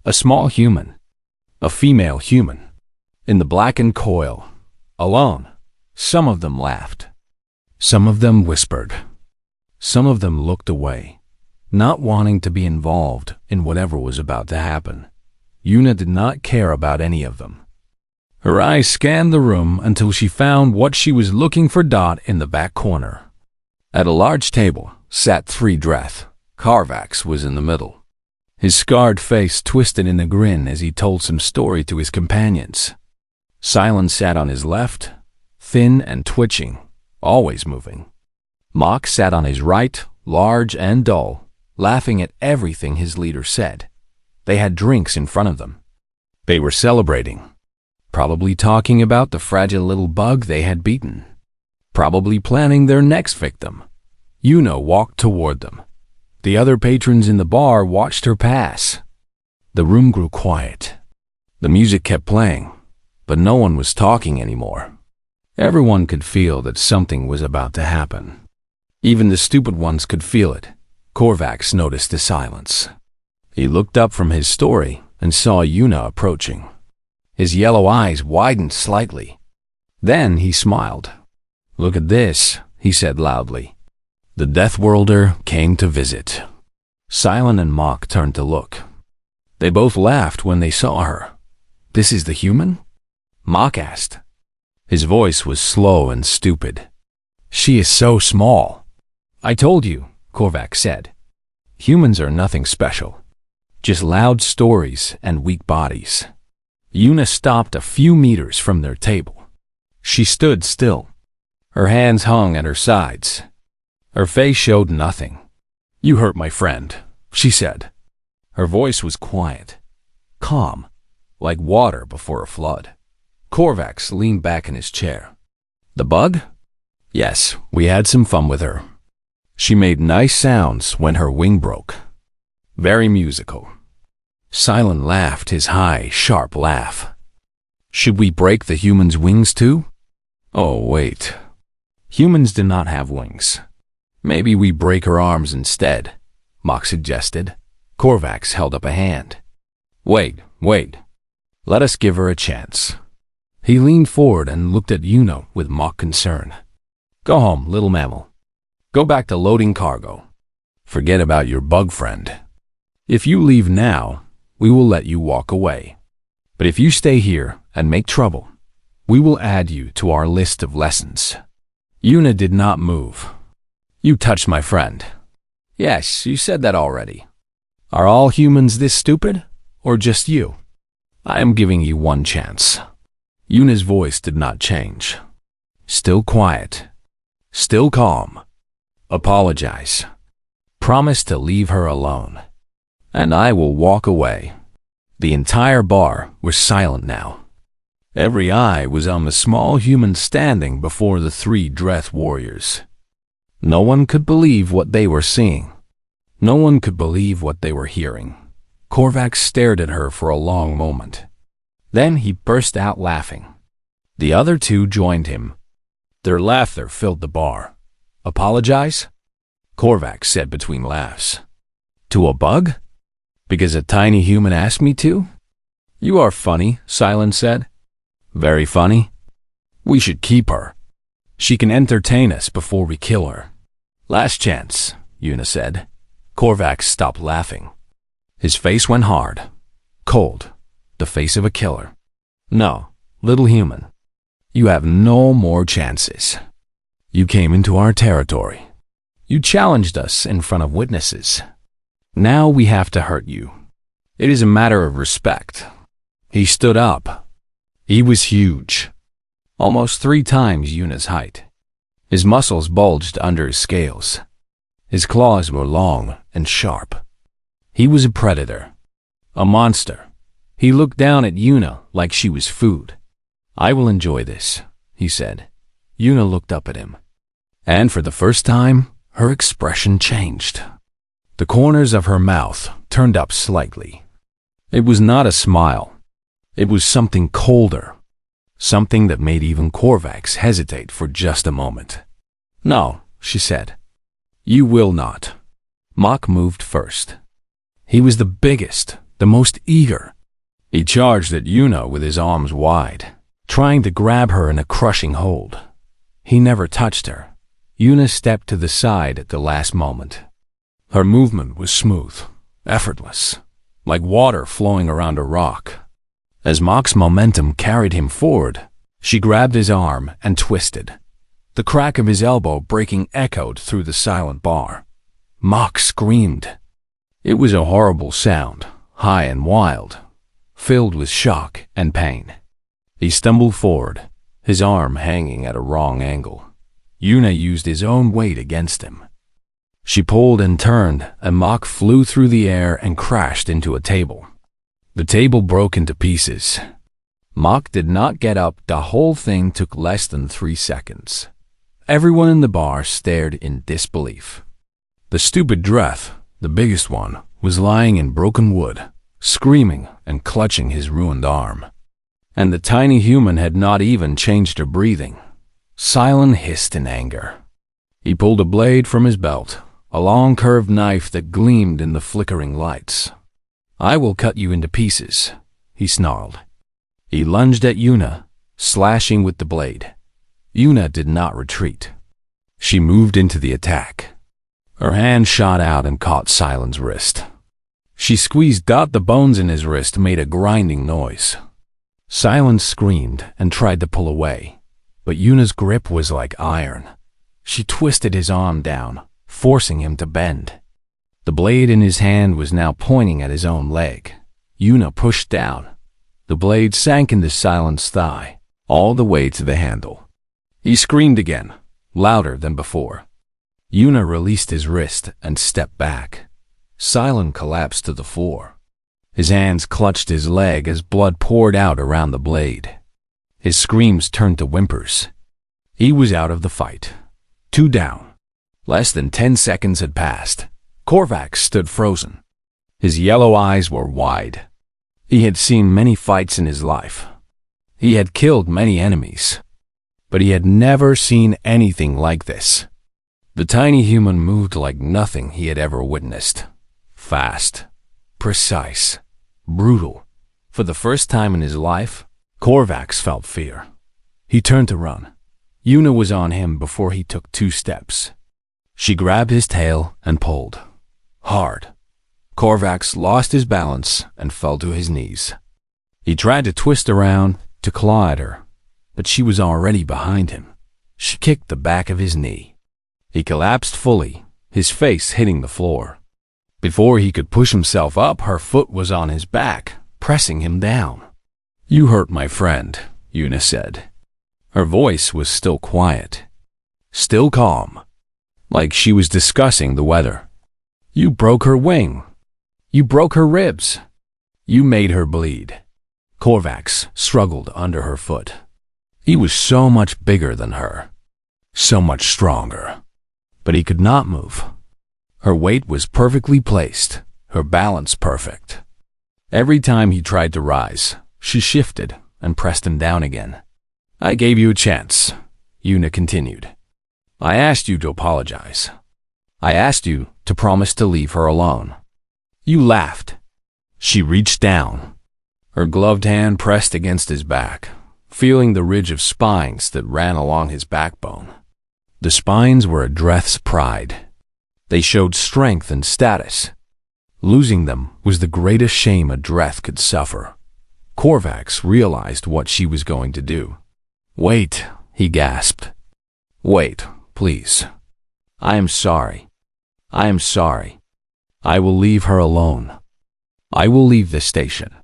Speaker 1: A small human. A female human. In the blackened coil. Alone. Some of them laughed. Some of them whispered. Some of them looked away, not wanting to be involved in whatever was about to happen. Yuna did not care about any of them. Her eyes scanned the room until she found what she was looking for. In the back corner. At a large table sat 3 Dreth. Carvax was in the middle. His scarred face twisted in a grin as he told some story to his companions. Silence sat on his left, thin and twitching, always moving. Mock sat on his right, large and dull, laughing at everything his leader said. They had drinks in front of them. They were celebrating. Probably talking about the fragile little bug they had beaten. Probably planning their next victim. Yuna walked toward them. The other patrons in the bar watched her pass. The room grew quiet. The music kept playing, but no one was talking anymore. Everyone could feel that something was about to happen. Even the stupid ones could feel it. Korvax noticed the silence. He looked up from his story and saw Yuna approaching. His yellow eyes widened slightly. Then he smiled. "Look at this," he said loudly. The Deathworlder came to visit. Silent and Mock turned to look. They both laughed when they saw her. "This is the human?" Mock asked. His voice was slow and stupid. "She is so small." "I told you," Korvax said. "Humans are nothing special. Just loud stories and weak bodies." Yuna stopped a few meters from their table. She stood still. Her hands hung at her sides. Her face showed nothing. "You hurt my friend," she said. Her voice was quiet, calm, like water before a flood. Korvax leaned back in his chair. "The bug?" "Yes, we had some fun with her. She made nice sounds when her wing broke. Very musical." Silent laughed his high, sharp laugh. "Should we break the human's wings too?" "Oh, wait. Humans do not have wings. Maybe we break her arms instead," Mock suggested. Korvax held up a hand. Wait. Let us give her a chance." He leaned forward and looked at Yuna with mock concern. "Go home, little mammal. Go back to loading cargo. Forget about your bug friend. If you leave now, we will let you walk away. But if you stay here and make trouble, we will add you to our list of lessons." Yuna did not move. "You touched my friend." "Yes, you said that already. Are all humans this stupid, or just you? I am giving you one chance." Yuna's voice did not change. Still quiet. Still calm. "Apologize. Promise to leave her alone. And I will walk away." The entire bar was silent now. Every eye was on the small human standing before the 3 Dreth warriors. No one could believe what they were seeing. No one could believe what they were hearing. Korvax stared at her for a long moment. Then he burst out laughing. The other two joined him. Their laughter filled the bar. "Apologize?" Korvax said between laughs. "To a bug? Because a tiny human asked me to?" "You are funny," Silence said. "Very funny. We should keep her. She can entertain us before we kill her." "Last chance," Una said. Korvax stopped laughing. His face went hard, cold, the face of a killer. "No, little human. You have no more chances. You came into our territory. You challenged us in front of witnesses. Now we have to hurt you. It is a matter of respect." He stood up. He was huge, almost 3 times Una's height. His muscles bulged under his scales. His claws were long and sharp. He was a predator, a monster. He looked down at Una like she was food. "I will enjoy this," he said. Una looked up at him. And for the first time, her expression changed. The corners of her mouth turned up slightly. It was not a smile. It was something colder, something that made even Korvax hesitate for just a moment. "No," she said. "You will not." Mach moved first. He was the biggest, the most eager. He charged at Una with his arms wide, trying to grab her in a crushing hold. He never touched her. Una stepped to the side at the last moment. Her movement was smooth, effortless, like water flowing around a rock. As Mach's momentum carried him forward, she grabbed his arm and twisted. The crack of his elbow breaking echoed through the silent bar. Mach screamed. It was a horrible sound, high and wild, filled with shock and pain. He stumbled forward, his arm hanging at a wrong angle. Una used his own weight against him. She pulled and turned, and Mach flew through the air and crashed into a table. The table broke into pieces. Mach did not get up. The whole thing took less than 3 seconds. Everyone in the bar stared in disbelief. The stupid Dreth, the biggest one, was lying in broken wood, screaming and clutching his ruined arm. And the tiny human had not even changed her breathing. Silent hissed in anger. He pulled a blade from his belt, a long curved knife that gleamed in the flickering lights. "I will cut you into pieces," he snarled. He lunged at Una, slashing with the blade. Una did not retreat. She moved into the attack. Her hand shot out and caught Silen's wrist. She squeezed out. The bones in his wrist made a grinding noise. Silence screamed and tried to pull away, but Una's grip was like iron. She twisted his arm down, forcing him to bend. The blade in his hand was now pointing at his own leg. Una pushed down. The blade sank into Silen's thigh, all the way to the handle. He screamed again, louder than before. Una released his wrist and stepped back. Silent collapsed to the floor. His hands clutched his leg as blood poured out around the blade. His screams turned to whimpers. He was out of the fight. 2 down. Less than 10 seconds had passed. Korvax stood frozen. His yellow eyes were wide. He had seen many fights in his life. He had killed many enemies. But he had never seen anything like this. The tiny human moved like nothing he had ever witnessed. Fast, precise, brutal. For the first time in his life, Korvax felt fear. He turned to run. Una was on him before he took 2 steps. She grabbed his tail and pulled. Hard. Korvax lost his balance and fell to his knees. He tried to twist around to claw at her, but she was already behind him. She kicked the back of his knee. He collapsed fully, his face hitting the floor. Before he could push himself up, her foot was on his back, pressing him down. "You hurt my friend," Una said. Her voice was still quiet, still calm, like she was discussing the weather. "You broke her wing. You broke her ribs. You made her bleed." Korvax struggled under her foot. He was so much bigger than her, so much stronger. But he could not move. Her weight was perfectly placed, her balance perfect. Every time he tried to rise, she shifted and pressed him down again. I gave you a chance, Yuna continued. I asked you to apologize. I asked you to promise to leave her alone. You laughed. She reached down. Her gloved hand pressed against his back, feeling the ridge of spines that ran along his backbone. The spines were a Dreth's pride. They showed strength and status. Losing them was the greatest shame a Dreth could suffer. Korvax realized what she was going to do. Wait, he gasped. Wait, please. I am sorry. I am sorry. I will leave her alone. I will leave the station.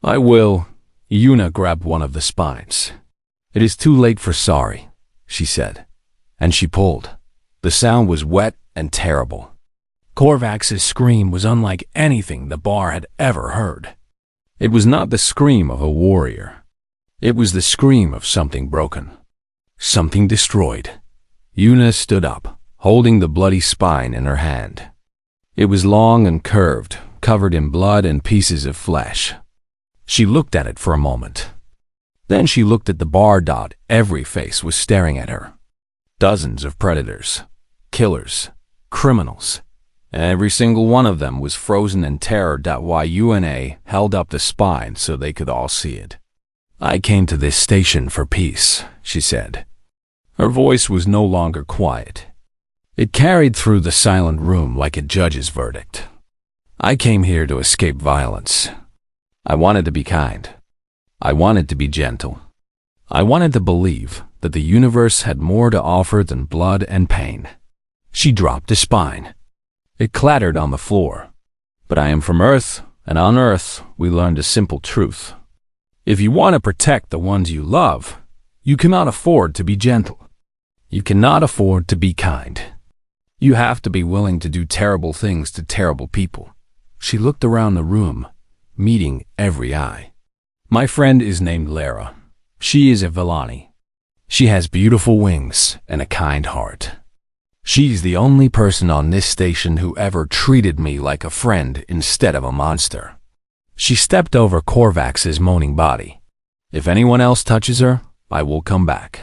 Speaker 1: I will. Yuna grabbed one of the spines. It is too late for sorry, she said, and she pulled. The sound was wet and terrible. Korvax's scream was unlike anything the bar had ever heard. It was not the scream of a warrior. It was the scream of something broken, something destroyed. Yuna stood up, holding the bloody spine in her hand. It was long and curved, covered in blood and pieces of flesh. She looked at it for a moment. Then she looked at the bar. Every face was staring at her. Dozens of predators, killers, criminals. Every single one of them was frozen in terror. Yuna held up the spine so they could all see it. I came to this station for peace, she said. Her voice was no longer quiet. It carried through the silent room like a judge's verdict. I came here to escape violence. I wanted to be kind. I wanted to be gentle. I wanted to believe that the universe had more to offer than blood and pain. She dropped a spine. It clattered on the floor. But I am from Earth, and on Earth we learned a simple truth. If you want to protect the ones you love, you cannot afford to be gentle. You cannot afford to be kind. You have to be willing to do terrible things to terrible people. She looked around the room, meeting every eye. My friend is named Lara. She is a Villani. She has beautiful wings and a kind heart. She's the only person on this station who ever treated me like a friend instead of a monster. She stepped over Korvax's moaning body. If anyone else touches her, I will come back.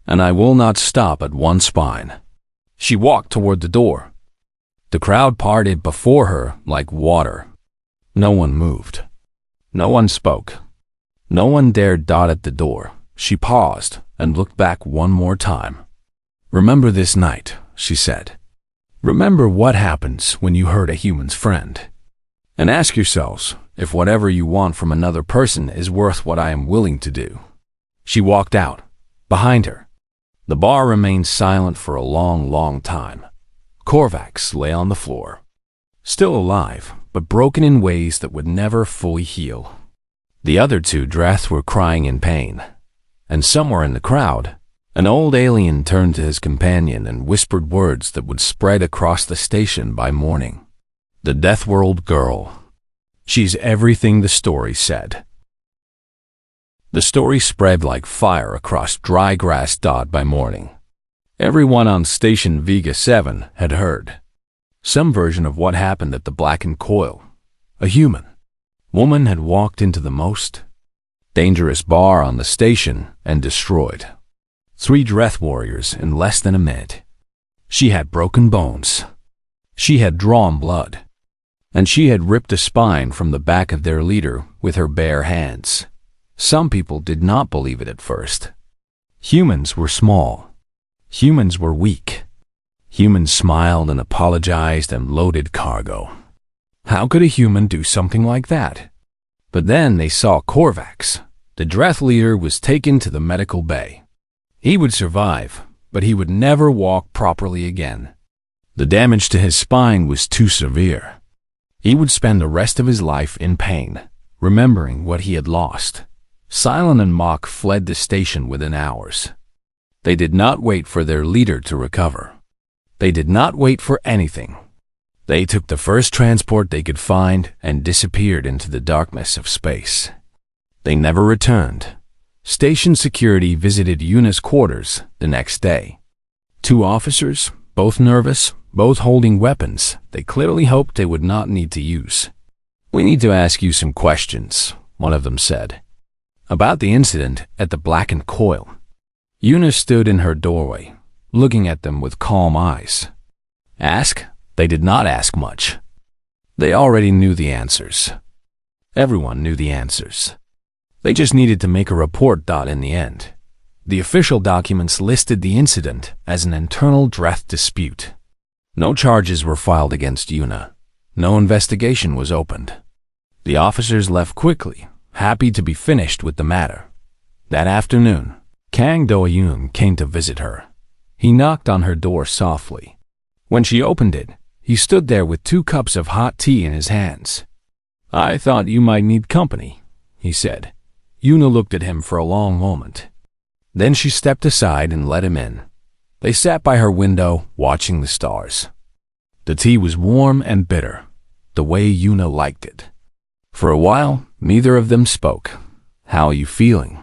Speaker 1: And I will not stop at one spine. She walked toward the door. The crowd parted before her like water. No one moved. No one spoke. No one dared dot at the door. She paused and looked back one more time. Remember this night, she said. Remember what happens when you hurt a human's friend. And ask yourselves if whatever you want from another person is worth what I am willing to do. She walked out. Behind her, the bar remained silent for a long, long time. Korvax lay on the floor, still alive, but broken in ways that would never fully heal. The other two Dreth were crying in pain, and somewhere in the crowd, an old alien turned to his companion and whispered words that would spread across the station by morning. The Deathworld girl. She's everything the story said. The story spread like fire across dry grass. By morning, everyone on Station Vega 7 had heard some version of what happened at the Blackened Coil. A human woman had walked into the most dangerous bar on the station and destroyed 3 Dreth warriors in less than a minute. She had broken bones. She had drawn blood. And she had ripped a spine from the back of their leader with her bare hands. Some people did not believe it at first. Humans were small. Humans were weak. Humans smiled and apologized and loaded cargo. How could a human do something like that? But then they saw Korvax. The Dreth leader was taken to the medical bay. He would survive, but he would never walk properly again. The damage to his spine was too severe. He would spend the rest of his life in pain, remembering what he had lost. Silent and Mock fled the station within hours. They did not wait for their leader to recover. They did not wait for anything. They took the first transport they could find and disappeared into the darkness of space. They never returned. Station security visited Yuna's quarters the next day. 2 officers, both nervous, both holding weapons they clearly hoped they would not need to use. "We need to ask you some questions," one of them said, "about the incident at the blackened coil." Yuna stood in her doorway, looking at them with calm eyes. Ask? They did not ask much. They already knew the answers. Everyone knew the answers. They just needed to make a report. In the end, the official documents listed the incident as an internal Dreth dispute. No charges were filed against Yuna. No investigation was opened. The officers left quickly, happy to be finished with the matter. That afternoon, Kang Do-yoon came to visit her. He knocked on her door softly. When she opened it, he stood there with 2 cups of hot tea in his hands. "I thought you might need company," he said. Yuna looked at him for a long moment. Then she stepped aside and let him in. They sat by her window, watching the stars. The tea was warm and bitter, the way Yuna liked it. For a while, neither of them spoke. "How are you feeling?"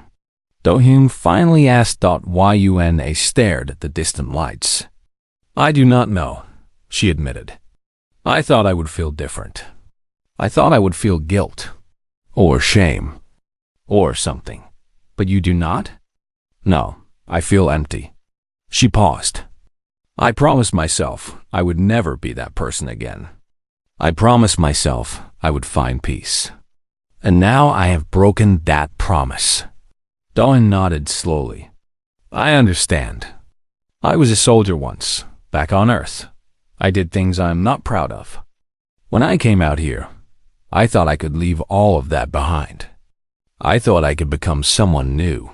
Speaker 1: Do-hyun finally asked. Why Yuna stared at the distant lights. "I do not know," she admitted. "I thought I would feel different. I thought I would feel guilt, or shame, or something. But you do not?" "No, I feel empty." She paused. "I promised myself I would never be that person again. I promised myself I would find peace. And now I have broken that promise." Do-hyun nodded slowly. "I understand. I was a soldier once, back on Earth. I did things I'm not proud of. When I came out here, I thought I could leave all of that behind. I thought I could become someone new.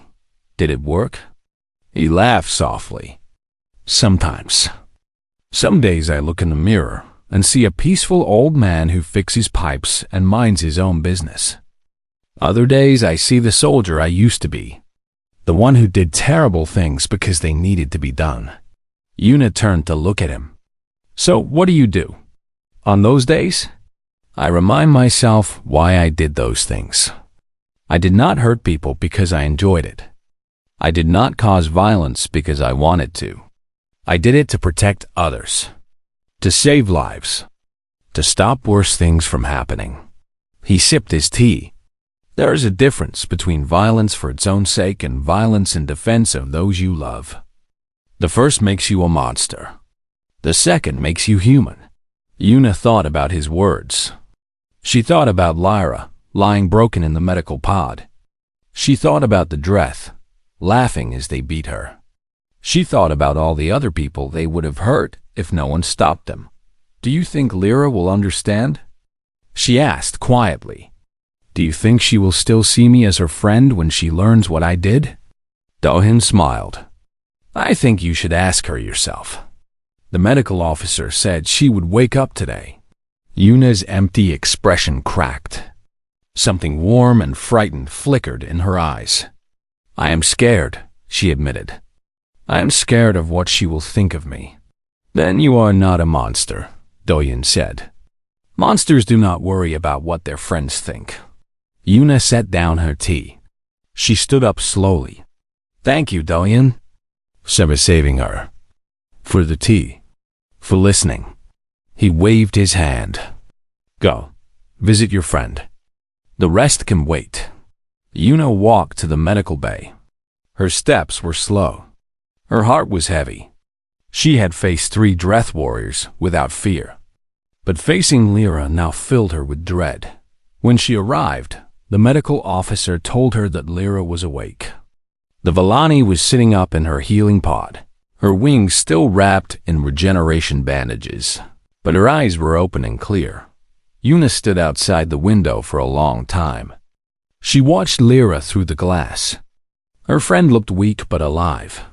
Speaker 1: Did it work?" He laughed softly. "Sometimes. Some days I look in the mirror and see a peaceful old man who fixes pipes and minds his own business. Other days I see the soldier I used to be, the one who did terrible things because they needed to be done." Yuna turned to look at him. "So what do you do? On those days?" "I remind myself why I did those things. I did not hurt people because I enjoyed it. I did not cause violence because I wanted to. I did it to protect others, to save lives, to stop worse things from happening." He sipped his tea. "There is a difference between violence for its own sake and violence in defense of those you love. The first makes you a monster. The second makes you human." Yuna thought about his words. She thought about Lyra, lying broken in the medical pod. She thought about the Dreth, laughing as they beat her. She thought about all the other people they would have hurt if no one stopped them. "Do you think Lyra will understand?" She asked quietly. "Do you think she will still see me as her friend when she learns what I did?" Do-hyun smiled. "I think you should ask her yourself. The medical officer said she would wake up today." Yuna's empty expression cracked. Something warm and frightened flickered in her eyes. "I am scared," she admitted. "I am scared of what she will think of me." "Then you are not a monster," Do-hyun said. "Monsters do not worry about what their friends think." Yuna set down her tea. She stood up slowly. "Thank you, Do-hyun," saving her. "For the tea. For listening." He waved his hand. "Go. Visit your friend. The rest can wait." Yuna walked to the medical bay. Her steps were slow. Her heart was heavy. She had faced 3 Dreth warriors without fear. But facing Lyra now filled her with dread. When she arrived, the medical officer told her that Lyra was awake. The Vellani was sitting up in her healing pod, her wings still wrapped in regeneration bandages, but her eyes were open and clear. Yuna stood outside the window for a long time. She watched Lyra through the glass. Her friend looked weak but alive.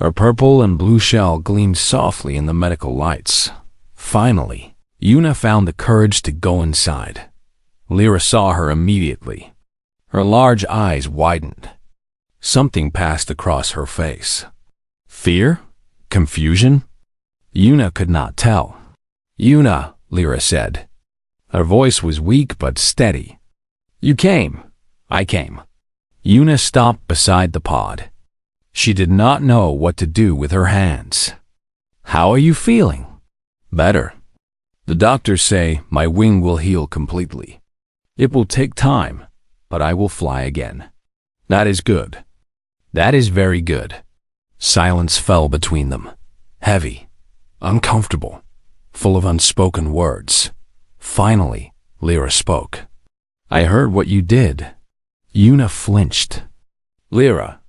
Speaker 1: Her purple and blue shell gleamed softly in the medical lights. Finally, Yuna found the courage to go inside. Lyra saw her immediately. Her large eyes widened. Something passed across her face. Fear? Confusion? Yuna could not tell. "Yuna," Lyra said. Her voice was weak but steady. "You came." "I came." Yuna stopped beside the pod. She did not know what to do with her hands. "How are you feeling?" "Better. The doctors say my wing will heal completely." It will take time, but I will fly again. That is good. That is very good. Silence fell between them, heavy, uncomfortable, full of unspoken words. Finally, Lyra spoke. I heard what you did. Yuna flinched. Lyra,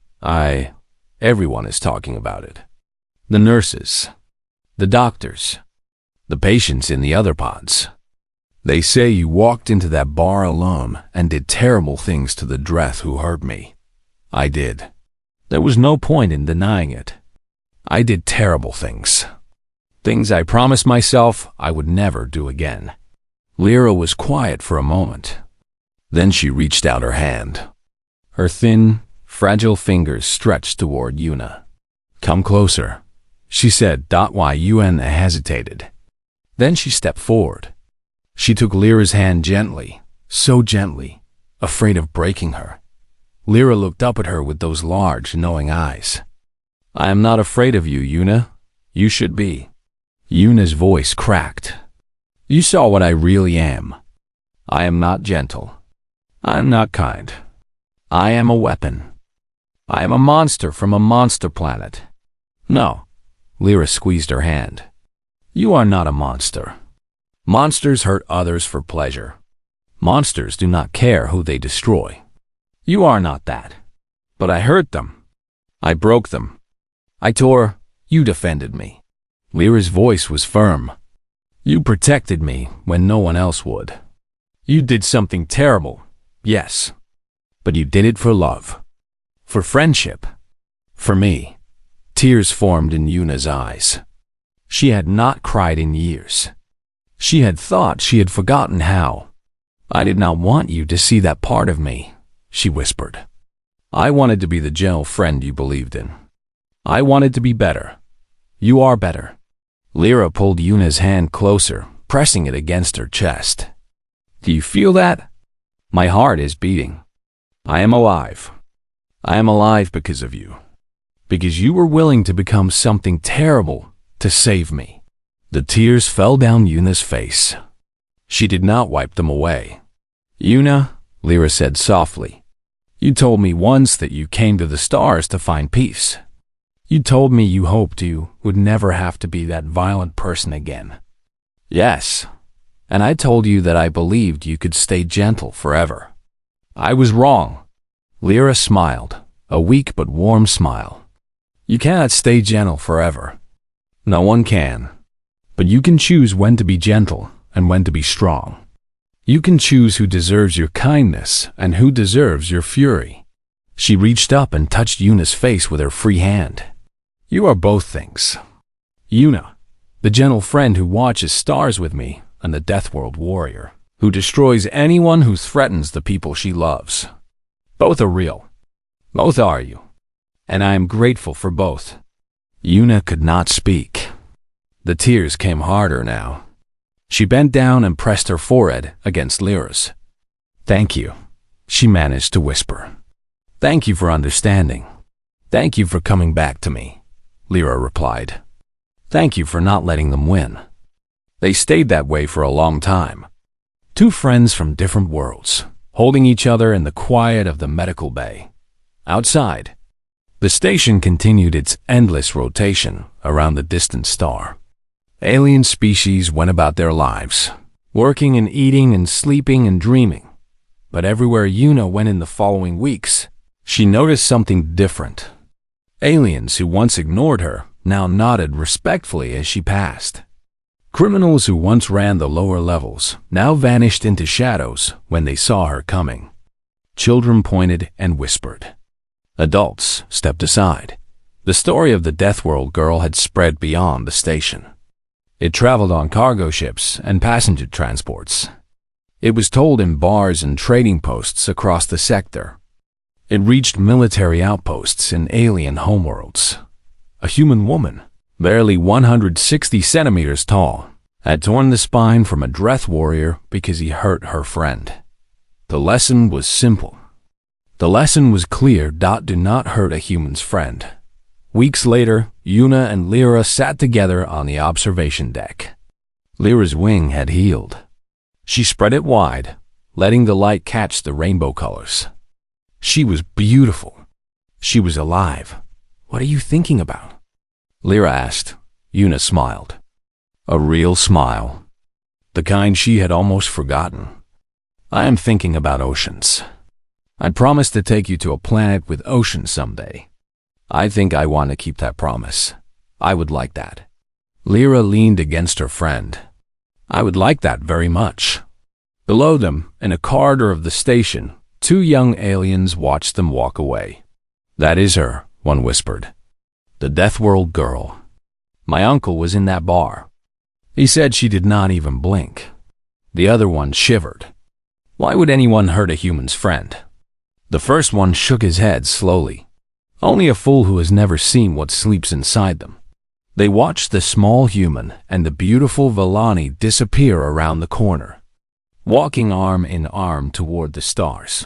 Speaker 1: everyone is talking about it. The nurses, the doctors, the patients in the other pods. They say you walked into that bar alone and did terrible things to the Dreth who hurt me. I did. There was no point in denying it. I did terrible things. Things I promised myself I would never do again. Lyra was quiet for a moment. Then she reached out her hand. Her thin, fragile fingers stretched toward Yuna. Come closer, she said. Why Yuna hesitated. Then she stepped forward. She took Lyra's hand gently, so gently, afraid of breaking her. Lyra looked up at her with those large, knowing eyes. I am not afraid of you, Yuna. You should be. Yuna's voice cracked. You saw what I really am. I am not gentle. I am not kind. I am a weapon. I am a monster from a monster planet. No. Lyra squeezed her hand. You are not a monster. Monsters hurt others for pleasure. Monsters do not care who they destroy. You are not that. But I hurt them. I broke them. I tore. You defended me. Lyra's voice was firm. You protected me when no one else would. You did something terrible, yes. But you did it for love. For friendship. For me. Tears formed in Yuna's eyes. She had not cried in years. She had thought she had forgotten how. I did not want you to see that part of me, she whispered. I wanted to be the gentle friend you believed in. I wanted to be better. You are better. Lyra pulled Yuna's hand closer, pressing it against her chest. Do you feel that? My heart is beating. I am alive. I am alive because of you. Because you were willing to become something terrible to save me. The tears fell down Yuna's face. She did not wipe them away. Yuna, Lyra said softly, you told me once that you came to the stars to find peace. You told me you hoped you would never have to be that violent person again. Yes, and I told you that I believed you could stay gentle forever. I was wrong. Lyra smiled, a weak but warm smile. You cannot stay gentle forever. No one can. But you can choose when to be gentle and when to be strong. You can choose who deserves your kindness and who deserves your fury. She reached up and touched Yuna's face with her free hand. You are both things. Yuna, the gentle friend who watches stars with me, and the Deathworld warrior, who destroys anyone who threatens the people she loves. Both are real. Both are you. And I am grateful for both. Yuna could not speak. The tears came harder now. She bent down and pressed her forehead against Lyra's. Thank you, she managed to whisper. Thank you for understanding. Thank you for coming back to me, Lyra replied. Thank you for not letting them win. They stayed that way for a long time. Two friends from different worlds, holding each other in the quiet of the medical bay. Outside, the station continued its endless rotation around the distant star. Alien species went about their lives, working and eating and sleeping and dreaming. But everywhere Yuna went in the following weeks, she noticed something different. Aliens who once ignored her now nodded respectfully as she passed. Criminals who once ran the lower levels now vanished into shadows when they saw her coming. Children pointed and whispered. Adults stepped aside. The story of the Deathworld girl had spread beyond the station. It traveled on cargo ships and passenger transports. It was told in bars and trading posts across the sector. It reached military outposts in alien homeworlds. A human woman, barely 160 centimeters tall, had torn the spine from a Dreth warrior because he hurt her friend. The lesson was simple. The lesson was clear. Do not hurt a human's friend. Weeks later, Yuna and Lyra sat together on the observation deck. Lyra's wing had healed. She spread it wide, letting the light catch the rainbow colors. She was beautiful. She was alive. What are you thinking about? Lyra asked. Una smiled. A real smile. The kind she had almost forgotten. I am thinking about oceans. I promised to take you to a planet with oceans someday. I think I want to keep that promise. I would like that. Lyra leaned against her friend. I would like that very much. Below them, in a corridor of the station, two young aliens watched them walk away. That is her, one whispered. The Deathworld girl. My uncle was in that bar. He said she did not even blink. The other one shivered. Why would anyone hurt a human's friend? The first one shook his head slowly. Only a fool who has never seen what sleeps inside them. They watched the small human and the beautiful Vellani disappear around the corner, walking arm in arm toward the stars.